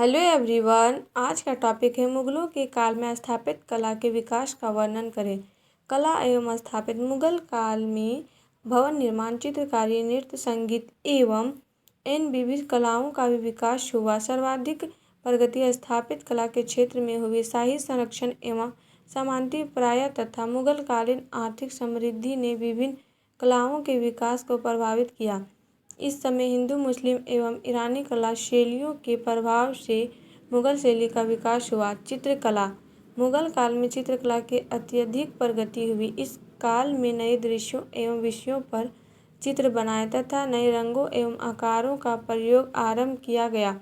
Hello everyone, आज का topic है मुगलों के काल में स्थापित कला के विकास का वर्णन करें। कला एवं स्थापित मुगल काल में भवन निर्माण, चित्रकारी, नृत्य, संगीत एवं इन विविध कलाओं का भी विकास हुआ। सर्वाधिक प्रगति स्थापित कला के क्षेत्र में हुई। शाही संरक्षण एवं समानता प्राय तथा मुगल कालीन आर्थिक समृद्धि ने विभिन्न कलाओं के विकास को प्रभावित किया। इस समय हिंदू, मुस्लिम एवं ईरानी कला शैलियों के प्रभाव से मुगल शैली का विकास हुआ। चित्रकला। मुगल काल में चित्रकला की अत्यधिक प्रगति हुई। इस काल में नए दृश्यों एवं विषयों पर चित्र बनाए तथा नए रंगों एवं आकारों का प्रयोग आरंभ किया गया।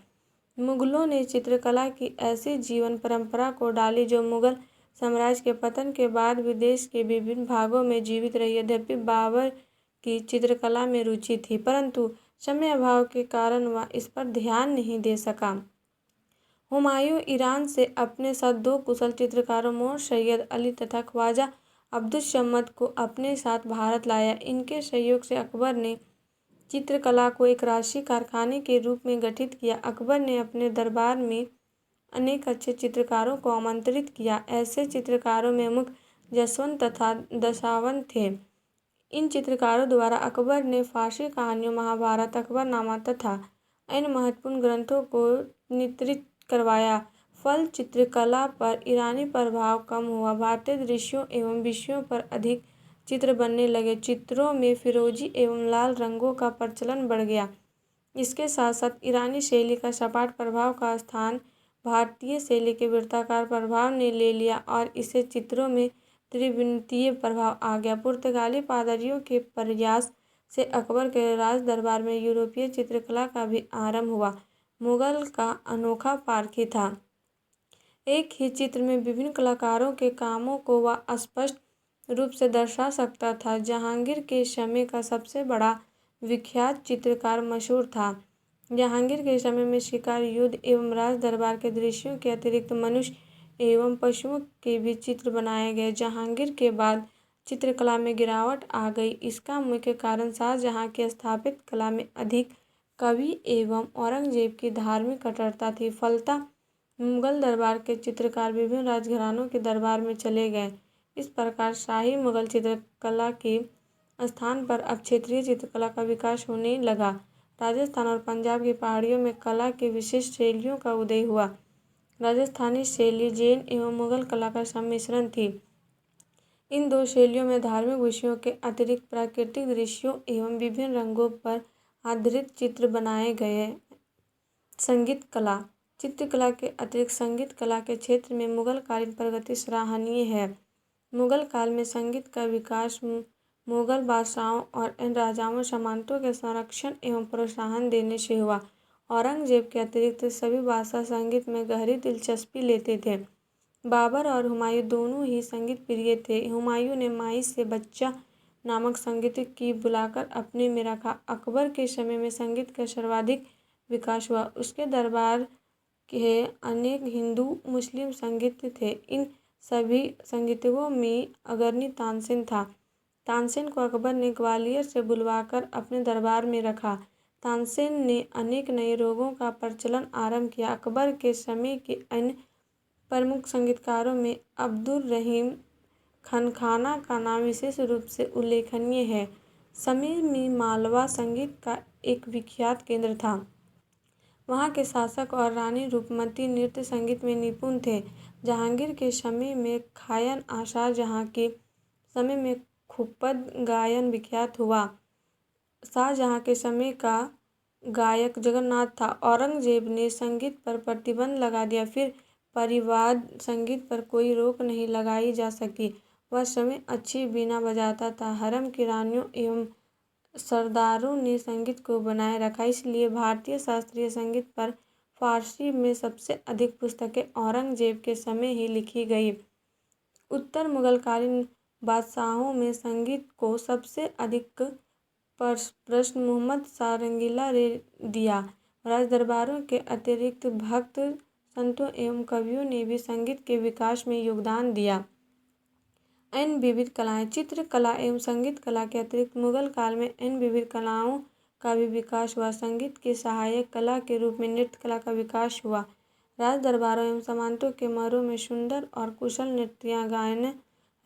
मुगलों ने चित्रकला की ऐसी जीवन परंपरा को डाली जो मुगल साम्राज्य के पतन के बाद भी देश के विभिन्न भागों में जीवित रही। यद्यपि बाबर की चित्रकला में रुचि थी, परंतु समय अभाव के कारण वह इस पर ध्यान नहीं दे सका। हुमायूं ईरान से अपने साथ दो कुशल चित्रकारों मोहम्मद सैयद अली तथा ख्वाजा अब्दुस्समद को अपने साथ भारत लाया। इनके सहयोग से अकबर ने चित्रकला को एक राष्ट्रीय कारखाने के रूप में गठित किया। अकबर ने अपने दरबार में अनेक अच्छे चित्रकारों को आमंत्रित किया। ऐसे चित्रकारों में मुख्य जसवंत तथा दशावंत थे। इन चित्रकारों द्वारा अकबर ने फारसी कहानियों, महाभारत, अकबरनामा तथा अन्य महत्वपूर्ण ग्रंथों को चित्रित करवाया। फल चित्रकला पर ईरानी प्रभाव कम हुआ। भारतीय दृश्यों एवं विषयों पर अधिक चित्र बनने लगे। चित्रों में फिरोजी एवं लाल रंगों का प्रचलन बढ़ गया। इसके साथ साथ ईरानी शैली का सपाट प्रभाव का स्थान भारतीय शैली के वृत्ताकार प्रभाव ने ले लिया और इसे चित्रों में त्रिविमीय प्रभाव आ गया। पुर्तगाली पादरियों के प्रयास से अकबर के राज दरबार में यूरोपीय चित्रकला का भी आरंभ हुआ। मुगल का अनोखा पारखी था। एक ही चित्र में विभिन्न कलाकारों के कामों को वह स्पष्ट रूप से दर्शा सकता था। जहांगीर के समय का सबसे बड़ा विख्यात चित्रकार मशहूर था। जहांगीर के समय में शिकार, युद्ध एवं राज दरबार के दृश्यों के अतिरिक्त मनुष्य एवं पशुओं के भी चित्र बनाए गए। जहांगीर के बाद चित्रकला में गिरावट आ गई। इसका मुख्य कारण शाहजहां की स्थापित कला में अधिक कवि एवं औरंगजेब की धार्मिक कट्टरता थी। फलतः मुगल दरबार के चित्रकार विभिन्न राजघरानों के दरबार में चले गए। इस प्रकार शाही मुगल चित्रकला के स्थान पर अब क्षेत्रीय चित्रकला का विकास होने लगा। राजस्थान और पंजाब की पहाड़ियों में कला के विशिष्ट शैलियों का उदय हुआ। राजस्थानी शैली जैन एवं मुगल कला का सम्मिश्रण थी। इन दो शैलियों में धार्मिक विषयों के अतिरिक्त प्राकृतिक दृश्यों एवं विभिन्न रंगों पर आधारित चित्र बनाए गए। संगीत कला। चित्रकला के अतिरिक्त संगीत कला के क्षेत्र में मुगल कालीन प्रगति सराहनीय है। मुगल काल में संगीत का विकास मुगल बादशाहों और इन राजाओं समानतों के संरक्षण एवं प्रोत्साहन देने से हुआ। औरंगजेब के अतिरिक्त सभी बादशाह संगीत में गहरी दिलचस्पी लेते थे। बाबर और हुमायूं दोनों ही संगीत प्रिय थे। हुमायूं ने माई से बच्चा नामक संगीत की बुलाकर अपने में रखा। अकबर के समय में संगीत का सर्वाधिक विकास हुआ। उसके दरबार के अनेक हिंदू, मुस्लिम संगीत थे। इन सभी संगीतों में अग्रणी तानसेन था। तानसेन को अकबर ने ग्वालियर से बुलवाकर अपने दरबार में रखा। तानसेन ने अनेक नए रागों का प्रचलन आरंभ किया। अकबर के समय के अन्य प्रमुख संगीतकारों में अब्दुल रहीम खनखाना का नाम विशेष रूप से उल्लेखनीय है। समय में मालवा संगीत का एक विख्यात केंद्र था। वहाँ के शासक और रानी रूपमती नृत्य संगीत में निपुण थे। जहांगीर के समय में खायन, शाहजहां के समय में खुपद गायन विख्यात हुआ। शाहजहां के समय का गायक जगन्नाथ था। औरंगजेब ने संगीत पर प्रतिबंध लगा दिया। फिर परिवाद संगीत पर कोई रोक नहीं लगाई जा सकी। वह समय अच्छी बीना बजाता था। हरम की रानियों एवं सरदारों ने संगीत को बनाए रखा। इसलिए भारतीय शास्त्रीय संगीत पर फारसी में सबसे अधिक पुस्तकें औरंगजेब के समय ही लिखी गई। उत्तर मुगल कालीन बादशाहों में संगीत को सबसे अधिक प्रश्न मोहम्मद शाह रंगीला ने दिया। राजदरबारों के अतिरिक्त भक्त, संतों एवं कवियों ने भी संगीत के विकास में योगदान दिया। अन्य विविध कलाएं। चित्रकला एवं संगीत कला के अतिरिक्त मुगल काल में अन्य विविध कलाओं का भी विकास हुआ। संगीत की सहायक कला के रूप में नृत्य कला का विकास हुआ। राज दरबारों एवं सामंतों के महलों में सुंदर और कुशल नृत्यां गायन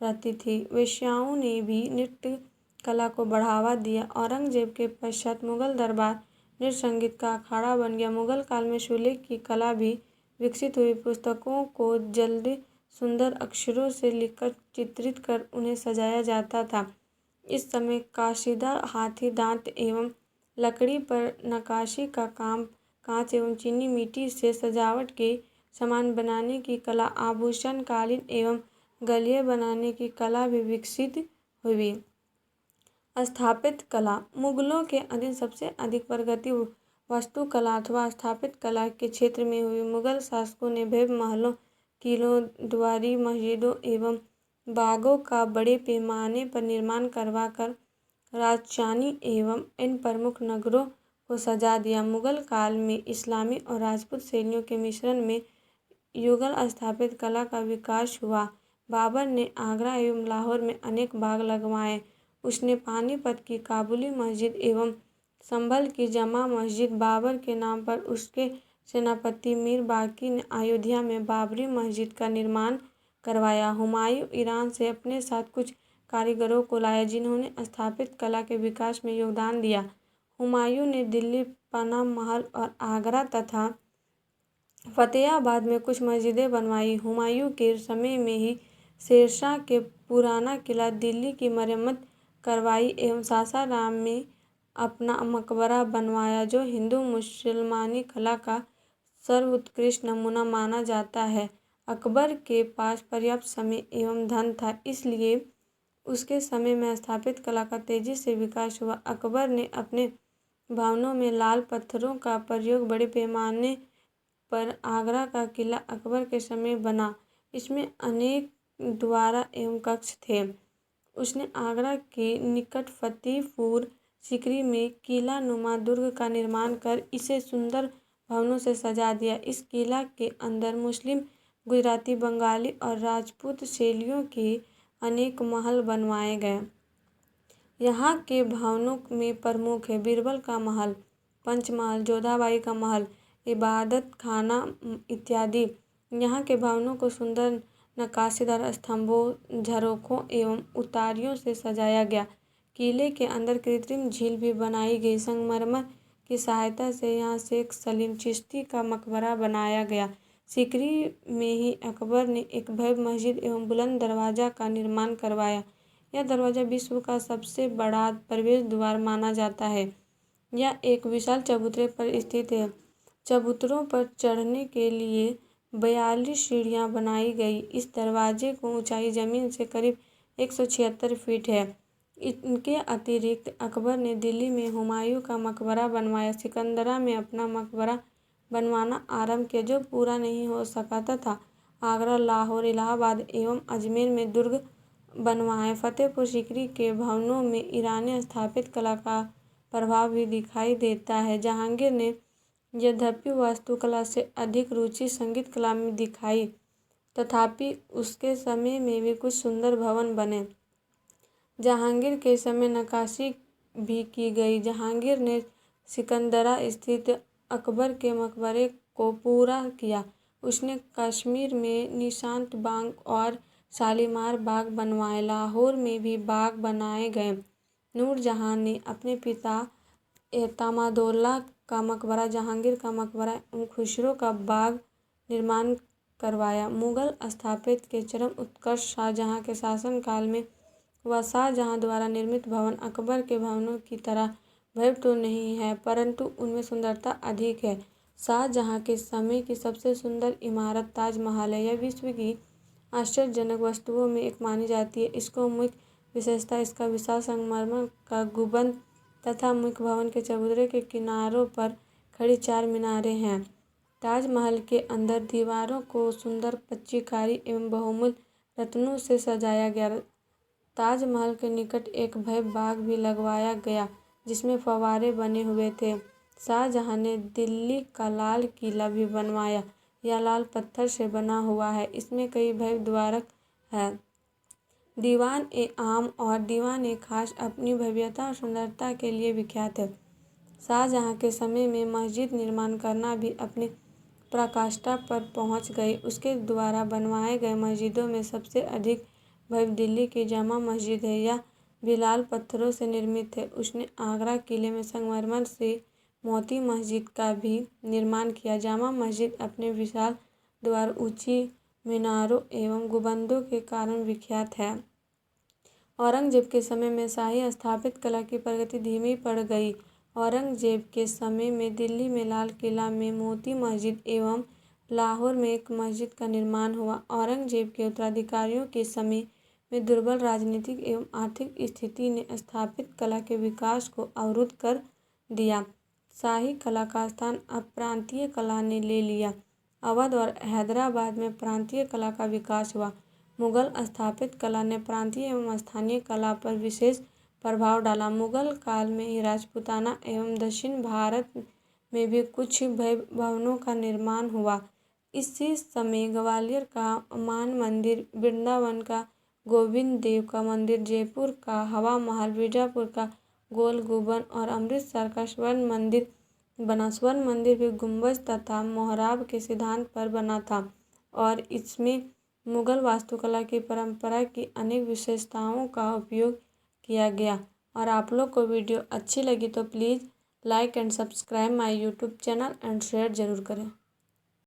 रहती थी। वेश्याओं ने भी नृत्य कला को बढ़ावा दिया। औरंगजेब के पश्चात मुगल दरबार नृत्य संगीत का अखाड़ा बन गया। मुगल काल में सुलेख की कला भी विकसित हुई। पुस्तकों को जल्दी सुंदर अक्षरों से लिखकर चित्रित कर उन्हें सजाया जाता था। इस समय काशीदा, हाथी दांत एवं लकड़ी पर नक्काशी का काम, कांच एवं चीनी मिट्टी से सजावट के सामान बनाने की कला, आभूषण, कालीन एवं गलिये बनाने की कला भी विकसित हुई। स्थापत्य कला। मुगलों के अधीन सबसे अधिक प्रगति वास्तुकला अथवा स्थापत्य कला के क्षेत्र में हुई। मुगल शासकों ने भव्य महलों, किलों, द्वारी, मस्जिदों एवं बागों का बड़े पैमाने पर निर्माण करवाकर राजधानी एवं इन प्रमुख नगरों को सजा दिया। मुगल काल में इस्लामी और राजपूत शैलियों के मिश्रण में युगल स्थापत्य कला का विकास हुआ। बाबर ने आगरा एवं लाहौर में अनेक बाग लगवाए। उसने पानीपत की काबुली मस्जिद एवं संभल की जामा मस्जिद बाबर के नाम पर उसके सेनापति मीर बाकी ने अयोध्या में बाबरी मस्जिद का निर्माण करवाया। हुमायूं ईरान से अपने साथ कुछ कारीगरों को लाया जिन्होंने स्थापत्य कला के विकास में योगदान दिया। हुमायूं ने दिल्ली, पन्ना महल और आगरा तथा फतेहाबाद में कुछ मस्जिदें बनवाई। हुमायूं के समय में ही शेरशाह के पुराना किला दिल्ली की मरम्मत करवाई एवं सासाराम में अपना मकबरा बनवाया, जो हिंदू मुसलमानी कला का सर्वोत्कृष्ट नमूना माना जाता है। अकबर के पास पर्याप्त समय एवं धन था, इसलिए उसके समय में स्थापत्य कला का तेजी से विकास हुआ। अकबर ने अपने भवनों में लाल पत्थरों का प्रयोग बड़े पैमाने पर आगरा का किला अकबर के समय बना। इसमें अनेक द्वार एवं कक्ष थे। उसने आगरा के निकट फतेहपुर सीकरी में किला नुमा दुर्ग का निर्माण कर इसे सुंदर भवनों से सजा दिया। इस किला के अंदर मुस्लिम, गुजराती, बंगाली और राजपूत शैलियों के अनेक महल बनवाए गए। यहाँ के भवनों में प्रमुख है बीरबल का महल, पंचमहल, जोधाबाई का महल, इबादत खाना इत्यादि। यहाँ के भवनों को सुंदर नक्काशीदार स्तंभों, झरोखों एवं उतारियों से सजाया गया। किले के अंदर कृत्रिम झील भी बनाई गई। संगमरमर की सहायता से यहाँ शेख सलीम चिश्ती का मकबरा बनाया गया। सीकरी में ही अकबर ने एक भव्य मस्जिद एवं बुलंद दरवाजा का निर्माण करवाया। यह दरवाजा विश्व का सबसे बड़ा प्रवेश द्वार माना जाता है। यह एक विशाल चबूतरे पर स्थित है। चबूतरों पर चढ़ने के लिए 42 सीढ़ियाँ बनाई गई। इस दरवाजे की ऊंचाई जमीन से करीब 176 फीट है। इनके अतिरिक्त अकबर ने दिल्ली में हुमायूं का मकबरा बनवाया, सिकंदरा में अपना मकबरा बनवाना आरंभ किया जो पूरा नहीं हो सका तथा आगरा, लाहौर, इलाहाबाद एवं अजमेर में दुर्ग बनवाए। फतेहपुर सीकरी के भवनों में ईरानी स्थापत्य कला का प्रभाव भी दिखाई देता है। जहांगीर ने यद्यपि वास्तुकला से अधिक रुचि संगीत कला में दिखाई, तथापि उसके समय में भी कुछ सुंदर भवन बने। जहांगीर के समय नक्काशी भी की गई। जहांगीर ने सिकंदरा स्थित अकबर के मकबरे को पूरा किया। उसने कश्मीर में निशांत बाग और शालीमार बाग बनवाए। लाहौर में भी बाग बनाए गए। नूरजहां ने अपने पिता एतमादुल्ला का मकबरा, जहांगीर का मकबरा एवं खुसरो का बाग निर्माण करवाया। मुगल स्थापत्य के चरम उत्कर्ष शाहजहां के शासनकाल में हुआ। शाहजहां द्वारा निर्मित भवन अकबर के भवनों की तरह भव्य तो नहीं है, परंतु उनमें सुंदरता अधिक है। शाहजहां के समय की सबसे सुंदर इमारत ताजमहल है। यह विश्व की आश्चर्यजनक वस्तुओं में एक मानी जाती है। इसको मुख्य विशेषता इसका विशाल संगमरमर का गुंबद तथा मुख्य भवन के चबूतरे के किनारों पर खड़ी 4 मीनारें हैं। ताजमहल के अंदर दीवारों को सुंदर चित्रकारी एवं बहुमूल्य रत्नों से सजाया गया। ताजमहल के निकट एक भव्य बाग भी लगवाया गया जिसमें फव्वारे बने हुए थे। शाहजहां ने दिल्ली का लाल किला भी बनवाया। यह लाल पत्थर से बना हुआ है। इसमें कई भव्य द्वार हैं। दीवान-ए-आम और दीवान-ए-खास अपनी भव्यता और सुंदरता के लिए विख्यात है। शाहजहां के समय में मस्जिद निर्माण करना भी अपने पराकाष्ठा पर पहुंच गई। उसके द्वारा बनवाए गए मस्जिदों में सबसे अधिक भव्य दिल्ली की जामा मस्जिद है। यह भी लाल पत्थरों से निर्मित है। उसने आगरा किले में संगमरमर से मोती मस्जिद का भी निर्माण किया। जामा मस्जिद अपने विशाल द्वार, ऊंची मीनारों एवं गुंबदों के कारण विख्यात है। औरंगजेब के समय में शाही स्थापत्य कला की प्रगति धीमी पड़ गई। औरंगजेब के समय में दिल्ली में लाल किला में मोती मस्जिद एवं लाहौर में एक मस्जिद का निर्माण हुआ। औरंगजेब के उत्तराधिकारियों के समय में दुर्बल राजनीतिक एवं आर्थिक स्थिति ने स्थापत्य कला के विकास को अवरुद्ध कर दिया। शाही कला का स्थान अब प्रांतीय कला ने ले लिया। अवध और हैदराबाद में प्रांतीय कला का विकास हुआ। मुगल स्थापत्य कला ने प्रांतीय एवं स्थानीय कला पर विशेष प्रभाव डाला। मुगल काल में ही राजपूताना एवं दक्षिण भारत में भी कुछ भवनों का निर्माण हुआ। इसी समय ग्वालियर का मान मंदिर, वृंदावन का गोविंद देव का मंदिर, जयपुर का हवा महल, बीजापुर का गोल गुंबद और अमृतसर का स्वर्ण मंदिर बना। स्वर्ण मंदिर भी गुंबज तथा मोहराब के सिद्धांत पर बना था और इसमें मुगल वास्तुकला की परंपरा की अनेक विशेषताओं का उपयोग किया गया। और आप लोग को वीडियो अच्छी लगी तो please like and subscribe my YouTube channel and share ज़रूर करें।